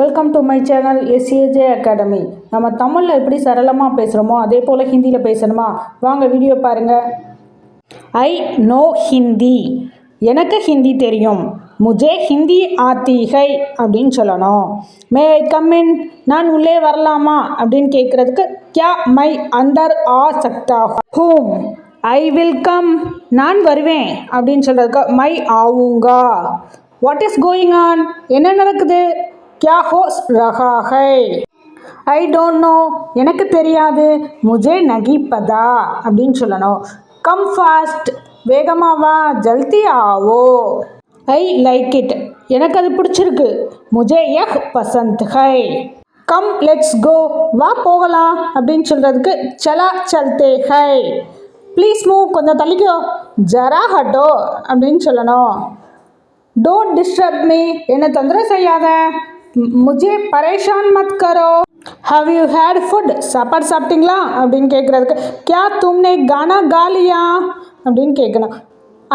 Welcome to my channel SAJ academy. நம்ம தமிழில் எப்படி சரளமாக பேசுகிறோமோ அதே போல் ஹிந்தியில் பேசணுமா? வாங்க வீடியோ பாருங்கள். ஐ நோ ஹிந்தி, எனக்கு ஹிந்தி தெரியும். முஜே ஹிந்தி ஆத்தி ஹை அப்படின்னு சொல்லணும். மே ஐ கம் இன், நான் உள்ளே வரலாமா அப்படின்னு கேட்குறதுக்கு கியா my Antar ah சக்தா whom. I will come, நான் வருவேன் அப்படின்னு சொல்கிறதுக்கு மை ஆவுங்கா. வாட் இஸ் கோயிங் ஆன், என்ன நடக்குது? क्या हो रहा है? ஐ டோன்ட் நோ, எனக்கு தெரியாது. முஜே நகி பதா அப்படின்னு சொல்லணும். கம் ஃபாஸ்ட், வேகமாக வா, ஜல்தி ஆவோ. ஐ லைக் இட், எனக்கு அது பிடிச்சிருக்கு. முஜே யஹ் பசந்த் ஹை. கம் லெட்ஸ் கோ, வா போகலாம் அப்படின்னு சொல்கிறதுக்கு சலா சல்தே ஹை. ப்ளீஸ் மூவ், கொஞ்சம் தள்ளிக்கோ. ஜரா ஹட்டோ அப்படின்னு சொல்லணும். டோன்ட் டிஸ்டர்ப் மீ, என்னை தொந்தரவு செய்யாத. முஜே பரேஷான் மத் கரோ. ஹவ் யூ ஹேட் ஃபுட், சாப்பாடு சாப்பிட்டீங்களா அப்படின்னு கேட்குறதுக்கு கியா தும்னே கானா காலியா அப்படின்னு கேட்கணும்.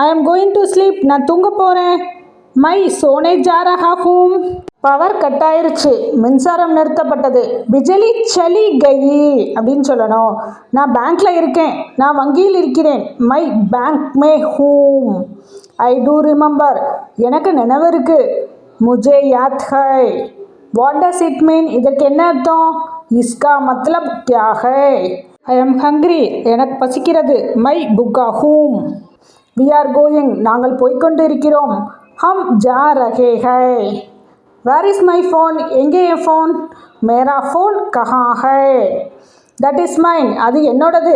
ஐ ஆம் கோயிங் டு ஸ்லீப், நான் தூங்க போகிறேன். மை சோனே ஜா ரஹா ஹூம். பவர் கட் ஆயிருச்சு, மின்சாரம் நிறுத்தப்பட்டது. பிஜலி சலி கயி அப்படின்னு சொல்லணும். நான் பேங்க்கில் இருக்கேன், நான் வங்கியில் இருக்கிறேன். மை பேங்க் மே ஹூம். ஐ டூ ரிமெம்பர், எனக்கு நினைவு இருக்கு. முஜே யாத் ஹை. வாட் டஸ் இட் மீன், இதற்கு என்ன அர்த்தம்? இஸ்கா மத்லப் கியா ஹை? ஐ ஆம் ஹங்க்ரி, எனக்கு பசிக்கிறது. மை புக்கா ஹூம். வி ஆர் கோயிங், நாங்கள் போய்கொண்டு இருக்கிறோம். ஹம் ஜா ரஹே ஹை. வேர் இஸ் மை ஃபோன், எங்கே என் ஃபோன்? மேரா ஃபோன் கஹா ஹை? தட் இஸ் மைன், அது என்னோடது.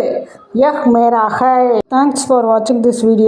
யஹ் மேரா ஹை. தேங்க்ஸ் ஃபார் வாட்சிங் திஸ் வீடியோ.